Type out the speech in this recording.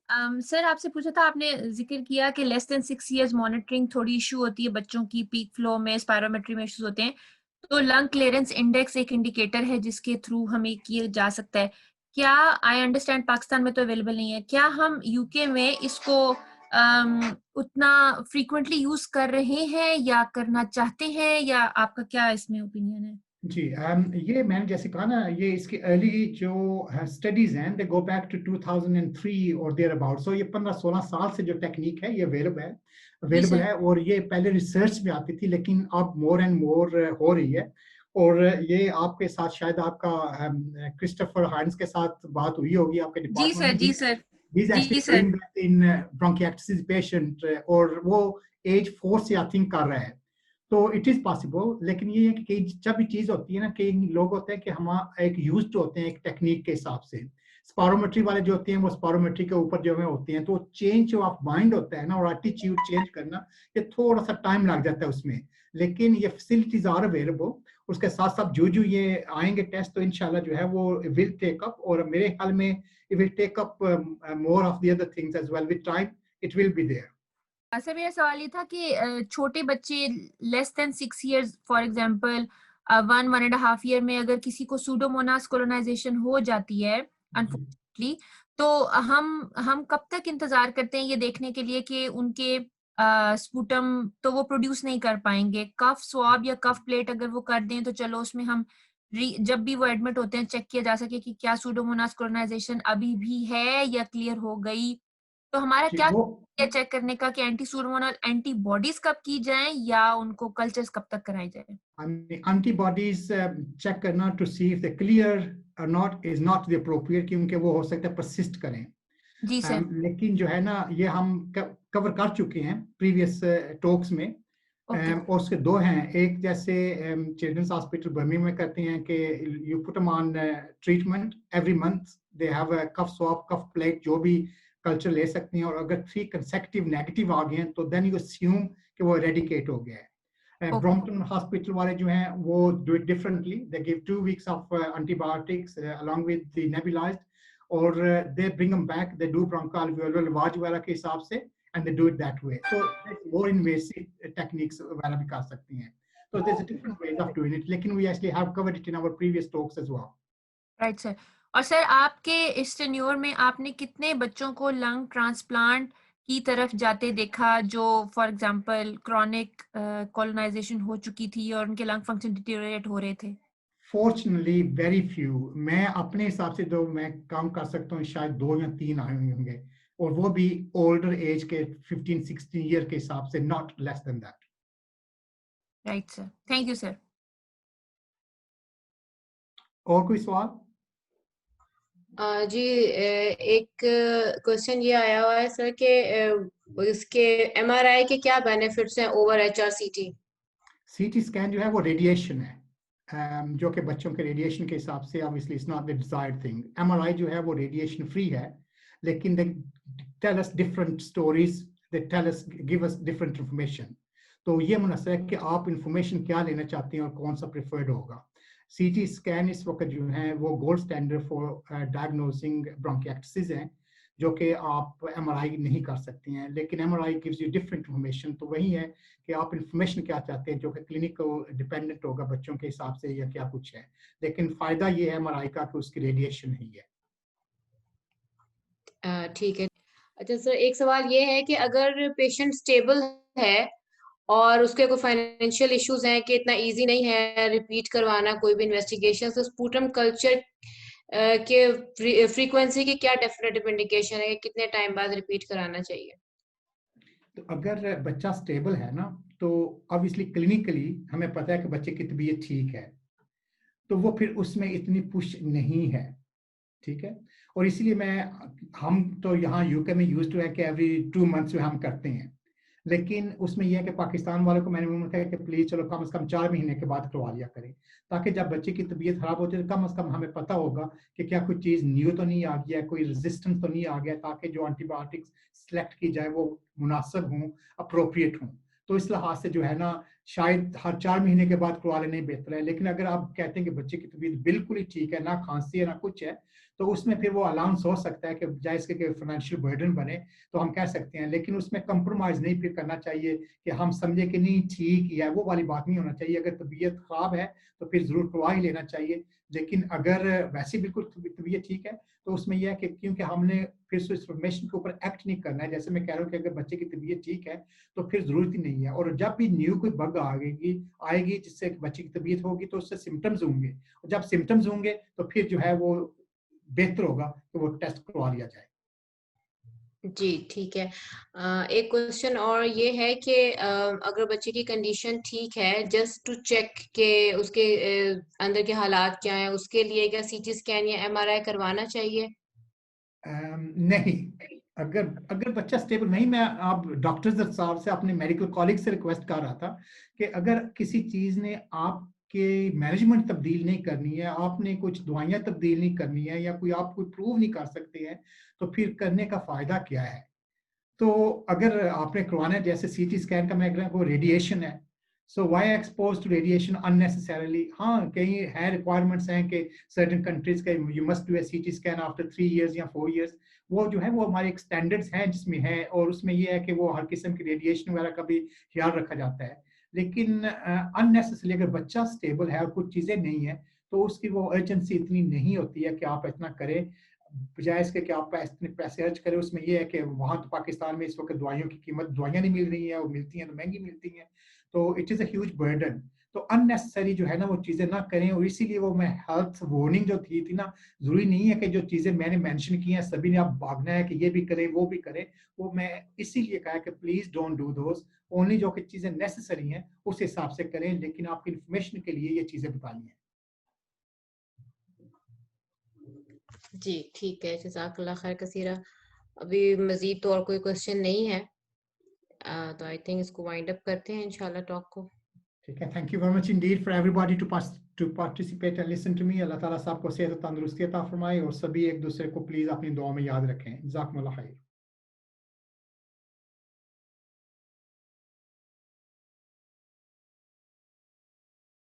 Sir आपसे पूछा था, आपने ज़िक्र किया कि लेस देन 6 इयर्स मॉनिटरिंग थोड़ी इश्यू होती है बच्चों की, पीक फ्लो में स्पायरोमेट्री में इश्यूज़ होते हैं। तो लंग क्लीयरेंस इंडेक्स एक इंडिकेटर है जिसके थ्रू हमें किया जा सकता है। क्या आई अंडरस्टैंड पाकिस्तान में तो अवेलेबल नहीं है। क्या हम यूके में इसको उतना फ्रीक्वेंटली यूज़ कर रहे हैं या करना चाहते हैं, या आपका क्या इसमें ओपिनियन है? जी, ये मैंने जैसे कहा ना, ये इसकी अर्ली जो स्टडीज हैं, दे गो बैक टू 2003 और देयर अबाउट। सो ये 15-16 साल से जो टेक्निक है ये जी अवेलेबल सर। है। और ये पहले रिसर्च में आती थी, लेकिन अब मोर एंड मोर हो रही है। और ये आपके साथ शायद आपका क्रिस्टोफर हाइंस के साथ बात हुई होगी आपके जी डिपार्टमेंट सर, में। जी सर। ही इज जी actually sir. Doing that in bronchiectasis patient, और वो एज 4 से आई थिंक कर रहा है। तो इट इज पॉसिबल, लेकिन ये है कि कई जब भी चीज होती है ना, कई लोग होते हैं कि हम एक यूज्ड होते हैं एक टेक्निक के हिसाब से। स्पायरोमेट्री वाले जो होते हैं वो स्पायरोमेट्री के ऊपर जो है होते हैं, तो चेंज ऑफ माइंड होता है ना, और एटीट्यूड चेंज करना, ये थोड़ा सा टाइम लग जाता है उसमें। लेकिन ये फैसिलिटीज आर अवेलेबल। उसके साथ साथ जो ये आएंगे टेस्ट, तो इंशाल्लाह जो है वो विल टेक अप, और मेरे ख्याल में it will take up more of the other things as well. With time it will be there. Sir मेरा सवाल ये था कि छोटे बच्चे less than 6 years for example 1.5 year में अगर किसी को सूडोमोनास कोलोनाइजेशन हो जाती है अनफॉर्चुनेटली, तो हम कब तक इंतजार करते हैं ये देखने के लिए कि उनके स्पूटम तो वो प्रोड्यूस नहीं कर पाएंगे। कफ स्वाब या कफ प्लेट अगर वो कर दें तो चलो उसमें हम जब भी वो एडमिट होते हैं चेक किया जा सके कि क्या सूडोमोनास कोलोनाइजेशन अभी भी है या क्लियर हो गई। तो हमारा जी, क्या वो ये चेक करने का कि एंटी सूडोमोनास एंटीबॉडीज कब की जाए या उनको कल्चर्स कब तक कराई जाए? एंटीबॉडीज चेक करना to see if they clear और not is not the appropriate, क्योंकि वो हो सकता है परसिस्ट करें। जी सर। लेकिन जो है ना, ये हम कवर कर चुके हैं प्रीवियस टॉक्स में। ओके। और उसके दो हैं। एक जैसे चिल्ड्रंस हॉस्पिटल बर्मिंघम में करते हैं कि you put them on treatment every month. They have a cough swab, cough plate, जो भी कल्चर ले सकते हैं, और अगर 3 कंसेक्टिव नेगेटिव आ गए हैं तो देन यू अस्यूम कि वो एरेडिकेट हो गया है। ओके। ब्रॉम्पटन हॉस्पिटल वाले जो हैं वो do it differently. They give 2 weeks of antibiotics along with the nebulized, और they bring them back, they do bronchoalveolar lavage वगैरह के हिसाब से, and they do it that way. So more invasive techniques वगैरह भी कर सकती हैं। So there's a different ways of doing it, लेकिन we actually have covered it in our previous talks as well. Right sir. और sir आपके इस tenure में आपने कितने बच्चों को लंग ट्रांसप्लांट की तरफ जाते देखा जो फॉर एग्जांपल क्रॉनिक कॉलोनाइजेशन हो चुकी थी और उनके लंग फंक्शन डिटेरियोरेट हो रहे थे? Fortunately very few। मैं अपने हिसाब से जो मैं काम कर सकता हूँ शायद 2 या 3 आए होंगे, और वो भी ओल्डर एज के 15-16 ईयर के हिसाब से, not less than that. Right sir, thank you sir. और कोई सवाल? जी, एक क्वेश्चन ये आया हुआ है सर कि इसके एमआरआई के क्या बेनिफिट्स हैं ओवर एचआरसीटी? सीटी स्कैन जो है वो रेडिएशन है, जो कि बच्चों के रेडिएशन के हिसाब से obviously it's not the desired thing. MRI जो है वो रेडिएशन फ्री है, लेकिन they tell us different stories, they tell us, give us different information. तो ये मुनसब है कि आप इंफॉर्मेशन क्या लेना चाहते हैं और कौन सा प्रेफर्ड होगा। सीटी स्कैन इस वक्त जो है वो गोल्ड स्टैंडर्ड फॉर डायग्नोसिंग ब्रोंकिएक्टिस है, जो कि आप एमआरआई नहीं कर सकते हैं, लेकिन MRI gives you different information. तो वही है कि आप इंफॉर्मेशन क्या चाहते हैं, जो कि क्लिनिकल डिपेंडेंट होगा बच्चों के हिसाब से या क्या कुछ है। लेकिन फायदा ये है एमआरआई का कि उसकी रेडिएशन नहीं है। ठीक है। अच्छा सर, एक सवाल ये है कि अगर पेशेंट स्टेबल है और उसके कोई फाइनेंशियल इश्यूज हैं कि इतना इजी नहीं है रिपीट करवाना कोई भी इन्वेस्टिगेशन, तो स्पूटम कल्चर के फ्रीक्वेंसी की क्या डेफिनेटिव इंडिकेशन है कि कितने टाइम बाद रिपीट कराना चाहिए? तो अगर बच्चा स्टेबल है ना, तो ऑब्वियसली क्लिनिकली हमें पता है कि बच्चे की तबीयत ठीक है, तो वो फिर उसमें इतनी पुश नहीं है। ठीक है। और इसीलिए हम तो यहाँ यूके में यूज टू है कि एवरी 2 मंथ्स में हम करते हैं। लेकिन उसमें यह है कि पाकिस्तान वालों को मैंने बोला है कि प्लीज चलो कम से कम 4 महीने के बाद करवा लिया करें, ताकि जब बच्चे की तबीयत खराब होती है तो कम से कम हमें पता होगा कि क्या कोई चीज न्यू तो नहीं आ गया, कोई रेजिस्टेंस तो नहीं आ गया, ताकि जो एंटीबायोटिक्स सेलेक्ट की जाए वो मुनासिब हों, अप्रोप्रिएट हों। तो इस लिहाज से जो है ना, शायद हर 4 महीने के बाद करवा लेना ही बेहतर है। लेकिन अगर आप कहते हैं कि बच्चे की तबीयत बिल्कुल ही ठीक है, ना खांसी है ना कुछ है, तो उसमें फिर वो अलाउंस हो सकता है कि बजाय इसके कि फाइनेंशियल बर्डन बने तो हम कह सकते हैं, लेकिन उसमें कंप्रोमाइज नहीं फिर करना चाहिए कि हम समझे कि नहीं ठीक है, वो वाली बात नहीं होना चाहिए। अगर तबीयत खराब है तो फिर जरूर करवा ही लेना चाहिए, लेकिन अगर वैसे बिल्कुल तबीयत ठीक है तो उसमें यह है कि क्योंकि हमने फिर उस इंफॉर्मेशन के ऊपर एक्ट नहीं करना है। जैसे मैं कह रहा हूँ कि अगर बच्चे की तबीयत ठीक है तो फिर जरूरत ही नहीं है, और जब भी न्यू कोई बग आएगी जिससे बच्चे की तबीयत होगी तो उससे सिम्टम्स होंगे, और जब सिम्टम्स होंगे तो फिर जो है वो बेहतर होगा कि वो टेस्ट करवा लिया जाए। जी, ठीक है। एक क्वेश्चन और ये है कि अगर बच्चे की कंडीशन ठीक है, जस्ट टू चेक के उसके अंदर के हालात क्या हैं, उसके लिए क्या सीटी स्कैन या एमआरआई करवाना चाहिए? नहीं, अगर अगर बच्चा स्टेबल नहीं, मैं आप डॉक्टर साहब से, अपने मेडिकल कॉलीग से रिक्वेस्ट कर रहा था कि अगर किसी चीज ने आपके मैनेजमेंट तब्दील नहीं करनी है, आपने कुछ दवाइयां तब्दील नहीं करनी है, या कोई आप कोई प्रूव नहीं कर सकते हैं, तो फिर करने का फायदा क्या है। तो अगर आपने करवाना है, जैसे सीटी स्कैन का मैं कह रहा हूँ, वो रेडिएशन है, so why expose to radiation unnecessarily. हाँ, कहीं है रिक्वायरमेंट्स हैं कि सर्टेन कंट्रीज के you must do a CT scan after 3 years या 4 years, वो जो है वो हमारे एक स्टैंडर्ड्स हैं जिसमें है, और उसमें ये है कि वो हर किस्म की रेडिएशन वगैरह का भी ख्याल रखा जाता है। लेकिन अननेसेसरली अगर बच्चा स्टेबल है और कुछ चीजें नहीं है तो उसकी वो अर्जेंसी इतनी नहीं होती है कि आप इतना करें, बजाय इसके कि आप इतने पैसे खर्च करें। उसमें ये है कि वहां तो पाकिस्तान में इस वक्त दवाइयों की कीमत, दवाइयां नहीं मिल रही है, और मिलती हैं तो महंगी मिलती हैं, तो it is a huge burden. तो अननेसेसरी जो है ना वो चीजें ना करें, और इसीलिए वो मैं हेल्थ वार्निंग जो थी ना, जरूरी नहीं है कि जो चीजें मैंने मेंशन की हैं सभी ने आप भागना है कि ये भी करें वो भी करें, वो मैं इसीलिए कहा कि please don't do those, only जो कि चीजें नेसेसरी हैं उस हिसाब से करें, लेकिन आपकी इंफॉर्मेशन के लिए ये चीजें बतानी है। जी, ठीक है, जज़ाकल्लाह खैर कसीरा। अभी मज़ीद तो और कोई क्वेश्चन नहीं है। तो आई थिंक इसको वाइंड अप करते हैं इंशाल्लाह टॉक को। ठीक है, thank you very much indeed for everybody to participate and listen to me. अल्लाह ताला सबको सेहत और तंदुरुस्ती अता फरमाए, और सभी एक दूसरे को प्लीज अपनी दुआ में याद रखें। जज़ाकुमुल्लाह खैर।